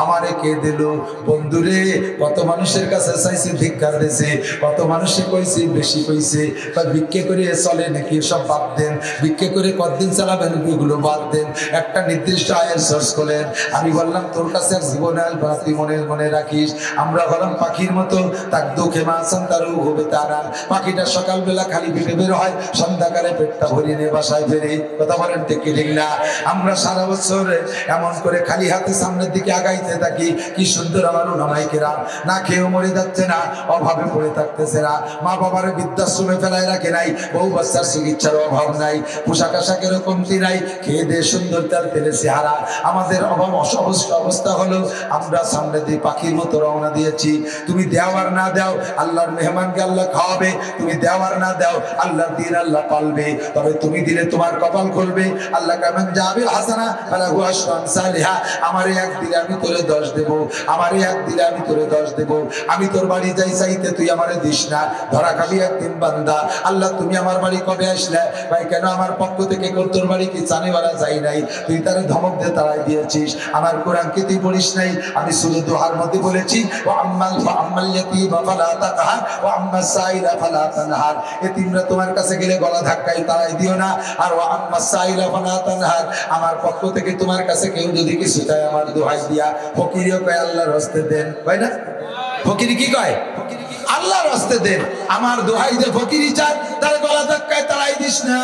আমারে কে দিল? বন্ধুরে, কত মানুষের কাছে চাইছি, ভিক্ষা দিয়েছে, কত মানুষে কইছে, বেশি কইছে, ভিক্ষে করে চলে নাকি সব বাদ দেন, ভিক্ষে করে কতদিন চালাবেন এগুলো বাদ দেন, একটা নির্দিষ্ট আয়ের সোর্স করেন। আমি বললাম তোর কাছে আর জীবনে আসবে, তুই মনে রাখিস। আমরা বললাম পাখির মতো, তার দুঃখে মাসান তার হবে তারা। পাখিটা সকালবেলা খালি পেটে বের হয়, সন্ধ্যাকালে পেটটা ভরিয়ে নিয়ে বাসায় ফেরে। কথা বলেন ঠিক কি ঠিক না? আমরা সারা বছর এমন করে খালি হাতে সামনের দিকে আগাইতে থাকি। কি সুন্দর আমার ওলামাইকেরা না খেয়েও মরে যাচ্ছে না, অভাবে পড়ে থাকতেছে না, মা বাবার বৃদ্ধাশ্রমে ফেলায় রাখে নাই, বউ বাচ্চার চিকিৎসার অভাব নাই, পোশাক আশাকের কমতি নাই, খেয়ে দিয়ে সুন্দর তার তেলে চেহারা। আমাদের অভাব অবস্থা হলো আমরা সামনে দিয়ে পাখির মতো রওনা দিয়েছি। তুমি দেও আর না দেও, আল্লাহর মেহমানকে আল্লাহ খাওয়াবে। তুমি দেও আর না দেও, আল্লাহর দিন আল্লাহ পালবে। তবে তুমি দিলে তোমার কপাল খুলবে। আল্লাহ কেমন যাবে হাসানা ফালাহু আশরু আমসালিহা। আমারে 1 দিলে আমি তোরে 10 দেব, আমারে 1 দিলে আমি তোরে 10 দেব। আমি তোর বাড়ি যাই চাইতে তুই আমারে দিস না, ধরা খাবি একদিন বান্দা। আল্লাহ তুমি আমার বাড়ি কবে আসলে? ভাই কেন আমার পক্ষ থেকে তোর বাড়ি কি জানেওয়ালা যাই নাই? তুই তারে ধমক দিয়ে তাড়াই দিয়েছিস। আমার কোরআন কি তুই পড়িস নাই? আমি সূরা দুহার মধ্যে বলেছি, ওয়া আম্মাল ইয়াতীমা ফালা তাকহার ওয়া আম্মাস সাইলা ফালা তানহার। এতিমরা তোমার কাছে গেলে গলা ধাক্কাই তাড়াই দিও না। আর ওয়া আম্মাস সাইলা ফালা তানহার, আমার পক্ষ থেকে তোমার কাছে কেউ যদি কিছু চায় আমার দোহাই দিয়া। ফকিরিও কয় আল্লাহর হস্তে দেন, কয় না? ফকিরি কি কয়? আল্লাহর হস্তে দেন। আমার দোহাই দিয়ে ফকিরি চায়, তার গলা ধাক্কায় তাড়াই দিয়ে দিস না।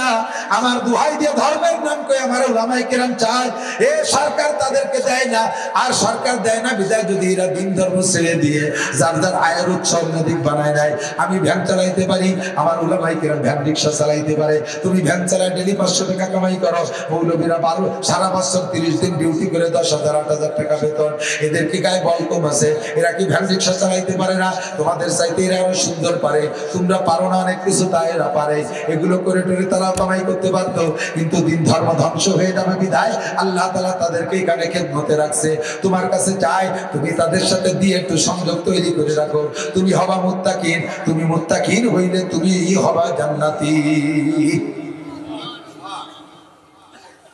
আমার দুহাই দিয়ে ধর্মের নাম কই আমার উলামায়ে কেরাম চায়, এ সরকার তাদেরকে দেয় না। আর সরকার দেয় না বিধায় যদি এরা দিন ধর্ম ছেড়ে দিয়ে যার যার আয়ের উৎস অন্যদিক বানায় নেয়। আমি ভ্যান চালাইতে পারি, আমার উলামায়ে কেরাম ভ্যান রিক্সা চালাইতে পারে। তুমি ভ্যান চালায় ডেলি 500 টাকা কামাই করো, মৌলবীরা 12 সারা বছর 30 দিন ডিউটি করে 10,000 8,000 টাকা বেতন। এদের কি গায়ে বল কম আছে? এরা কি ভ্যান রিক্সা চালাইতে পারে না? তোমাদের চাইতে এরা আরো সুন্দর পারে, তোমরা পারো না অনেক কিছু, তাই এরা পারে। এগুলো করে টরে তারা কামাই করতে পারতো, কিন্তু দিন ধর্ম ধ্বংস হয়ে যাবে বিধায় আল্লাহ তাআলা তাদেরকে এখানে খেদমতে রাখছে। তোমার কাছে চাই তুমি তাদের সাথে দিয়ে একটু সংযোগ তৈরি করে রাখো। তুমি হবা মুত্তাকিন, তুমি মুত্তাকিন হইলে তুমি হবা জান্নাতি।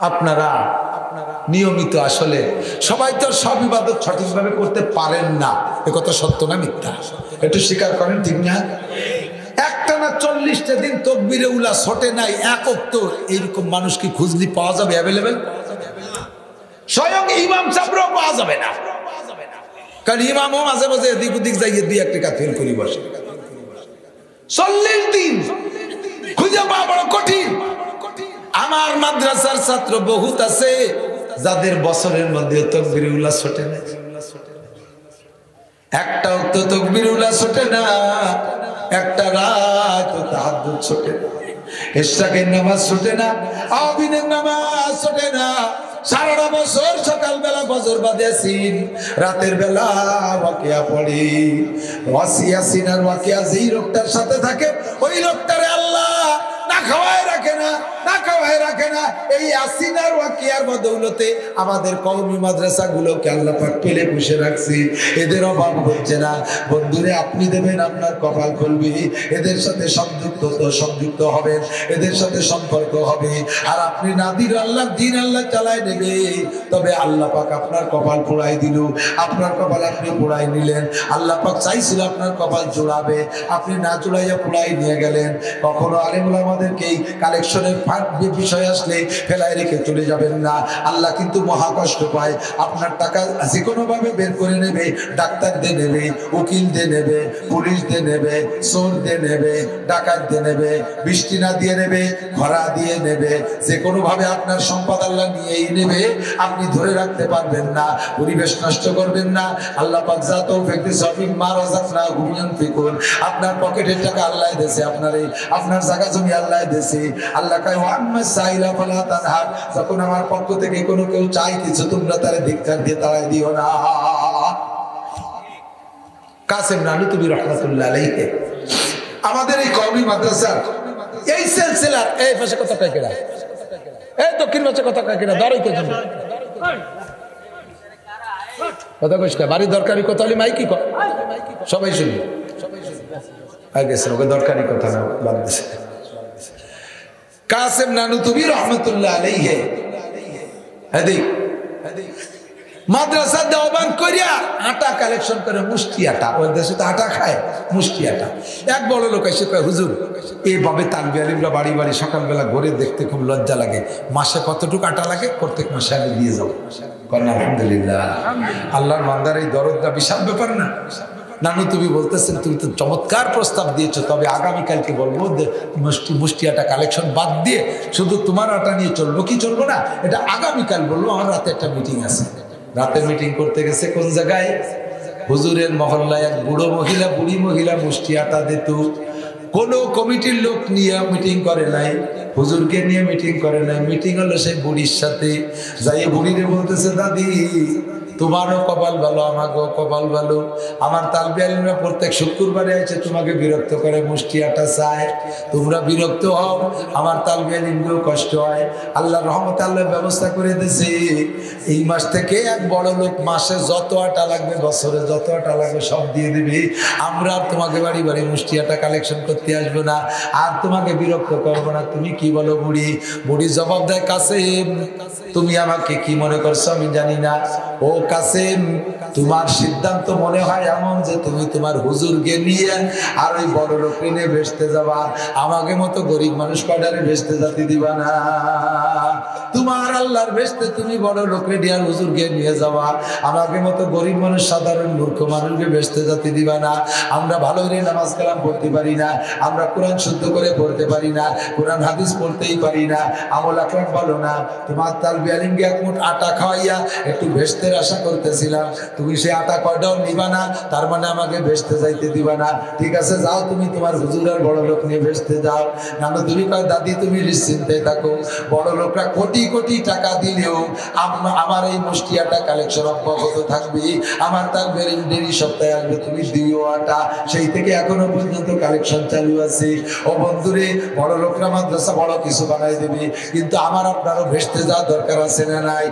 আপনারা নিয়মিত আসলে সবাই তো সব ইবাদত সঠিকভাবে করতে পারেন না, এ কথা সত্য না মিথ্যা? একটু স্বীকার করেন, ঠিক না? একটানা 40টা দিন তাকবীরে উলা ছোটে নাই এক ওয়াক্ত, এইরকম মানুষ কি খুঁজলি পাওয়া যাবে? অ্যাভেলেবেল? স্বয়ং ইমাম সাহেবও পাওয়া যাবে না, কারণ ইমামও মাঝে মাঝে এদিক ওদিক যাইয়ে দুই এক টাকা ফেল করি বসে। 40 দিন খুঁজে পাওয়া বড় কঠিন। আমার মাদ্রাসার ছাত্র বহুত আছে যাদের বছরের মধ্যে তাকবীরে উলা ছোটে না, একটাও তো তাকবীরে উলা ছোটে না, একটা রাত তাহাজ্জুদ ছোটে না, ইশরাকের নামাজ ছোটে না, আবিনের নামাজ ছোটে না। সারাটা বছর সকালবেলা ফজর বাদে আসিন, রাতের বেলা ওয়াকিয়া পড়ি। ওয়াসিয়াসিন আর ওয়াকিয়া যেই লোকটার সাথে থাকে ওই লোকটারে আল্লাহ না খাওয়ায় রাখে না, না খাওয়ায় রাখে না। এই ইয়াসিন আর ওয়াকিয়ার বদৌলতে আমাদের কওমি মাদ্রাসাগুলোকে আল্লাহ পাক পেলে পুষে রাখছি, এদের অভাব হচ্ছে না। বন্ধুরে, আপনি দেবেন আপনার কপাল খুলবে, এদের সাথে সংযুক্ত হবেন, এদের সাথে সম্পর্ক হবে। আর আপনি না দিন আল্লাহর দিন আল্লাহ চালায় নেবে, তবে আল্লাহ পাক আপনার কপাল পোড়াই দিল, আপনার কপাল আপনি পোড়াই নিলেন। আল্লাহ পাক চাইছিল আপনার কপাল জোড়াবে, আপনি না জোড়াইয়া পোড়াই নিয়ে গেলেন। কখনো আলেমুল আমাদেরকে কালেকশনের বিষয় আসলে ফেলায় রেখে চলে যাবেন না। আল্লাহ কিন্তু মহা কষ্ট পায়। আপনার টাকা যে কোনো ভাবে বের করে নেবে, ডাক্তার দিয়ে নেবে, উকিল দিয়ে নেবে, পুলিশ দিয়ে নেবে, চোর দিয়ে নেবে, ডাকাত দিয়ে নেবে, বৃষ্টি না দিয়ে নেবে, খরা দিয়ে নেবে, যে কোনো ভাবে আপনার সম্পদ আল্লাহ নিয়েই নেবে। আপনি ধরে রাখতে পারবেন না, পরিবেশ নষ্ট করবেন না। আল্লাহ পাক যা তৌফিক দিয়েছে সবিক মা রাযাকনাহুম ইউনফিকুন। আপনার পকেটের টাকা আল্লাহ দিয়েছে, আপনার জায়গা জমি আল্লাহ দিয়েছে। আল্লাহ কয় ওয়াম্মা সাইলা ফালা তানহার, যখন আমার পক্ষ থেকে কোনো কেউ চাই কিছু, তোমরা তারে ধিক্কার দিয়ে তাড়াই দিও না। কাসেম নানুতুবি রাহমাতুল্লাহ আলাইহি আমাদের এই কওমি মাদ্রাসার এই সিলসিলার এই পাশে কত টাকা কেনা, এই দক্ষিণ পাশে কত টাকা কেনা দাঁড়াই তো জন্য কথা কইছ না। বাড়ি দরকারি কথা হলে মাইকি কর, সবাই শুনি, আগে ওকে দরকারি কথা না বাদ দিছে। কাসেম নানুতুবি রাহমাতুল্লাহ আলাইহি মাদ্রাসা দেওয়ান করিয়া আটা কালেকশন করে, মুষ্টি আটা, ওই দেশে তো আটা খায়, মুষ্টি আটা। এক বড় লোক এসে কয়, হুজুর এইভাবে তালবি আলিমরা বাড়ি বাড়ি সকালবেলা ঘুরে দেখতে খুব লজ্জা লাগে, মাসে কতটুকু আটা লাগে প্রত্যেক মাসে আমি দিয়ে যাবো। করেন আলহামদুলিল্লাহ। আল্লাহর বান্দার এই দরদটা বিশাল ব্যাপার না? নানু তুমি বলতেছেন, তুমি তো চমৎকার প্রস্তাব দিয়েছো, তবে আগামীকালকে বলবো মুষ্টি আটা কালেকশন বাদ দিয়ে শুধু তোমার আটা নিয়ে চলবো কি চলবো না, এটা আগামীকাল বলবো। আমার রাতে একটা মিটিং আছে। রাতে মিটিং করতে গেছে কোন জায়গায়, হুজুরের মহল্লায় এক বুড়ি মহিলা মুষ্টি আটা দিত। কোনো কমিটির লোক নিয়ে মিটিং করে নাই, হুজুরকে নিয়ে মিটিং করে নাই, মিটিং হলো সেই বুড়ির সাথে। যাই বুড়িরে বলতেছে, দাদি তোমারও কপাল ভালো, আমাকেও কপাল ভালো। আমার তালবি আলিমরা প্রত্যেক শুক্রবারে আছে তোমাকে বিরক্ত করে, মুষ্টি আটা চায়, তোমরা বিরক্ত হও, আমার তালবি আলিমকেও কষ্ট হয়। আল্লাহ রহমতে আল্লাহ ব্যবস্থা করে দিয়েছে, এই মাস থেকে এক বড় লোক মাসে যত আটা লাগবে, বছরে যত আটা লাগবে সব দিয়ে দিবি। আমরা আর তোমাকে বাড়ি বাড়ি মুষ্টি আটা কালেকশন করতে আসবো না, আর তোমাকে বিরক্ত করবো না। তুমি কি বলো বুড়ি? বুড়ি জবাব দেয়, কাসেম তুমি আমাকে কি মনে করছো আমি জানি না, ও কাসেম, তোমার সিদ্ধান্ত মনে হয় এমন যে তুমি তোমার হুজুরকে নিয়ে আর ওই বড় লোককে নিয়ে ভেসতে যাবা, আমাকে মতো গরিব মানুষ কয়টারে ভেসতে যেতে দিবা না। তোমার আল্লাহর ভেসতে তুমি বড় লোককে নিয়ে আর হুজুরকে নিয়ে যাবা, আমাকে মতো গরিব মানুষ সাধারণ মূর্খ মানুষকে ভেসতে যেতে দিবা না। আমরা ভালো করে নামাজ কালাম পড়তে পারি না, আমরা কোরআন শুদ্ধ করে পড়তে পারি না, কোরআন হাদিস পড়তেই পারি না, আমল আকরাম ভালো না। তোমার তালবি আলিমকে এক মুঠ আটা খাওয়াইয়া একটু ভেস্তের আশা করতেছিলাম, তুমি সে আটা কয়টাও নিবা না, তার মানে আমাকে ভেস্তে যাইতে দিবা না। ঠিক আছে, যাও তুমি তোমার হুজুরের বড় লোক নিয়ে ভেস্তে যাও। না তুমি কয় দাদি তুমি নিশ্চিন্তে থাকো, বড় লোকরা কোটি কোটি টাকা দিলেও আমার এই মুষ্টি আটা কালেকশন অব্যাহত থাকবে। আমার তালবের দেরি সপ্তাহে আসবে, তুমি দিও আটা, সেই থেকে এখনো পর্যন্ত কালেকশন চালু আছে। ও বন্ধুরে, বড় লোকরা মাদ্রাসা বড় কিছু বানাই দেবে, কিন্তু আমার আপনারও ভেস্তে যাওয়ার দরকার আছে না নাই?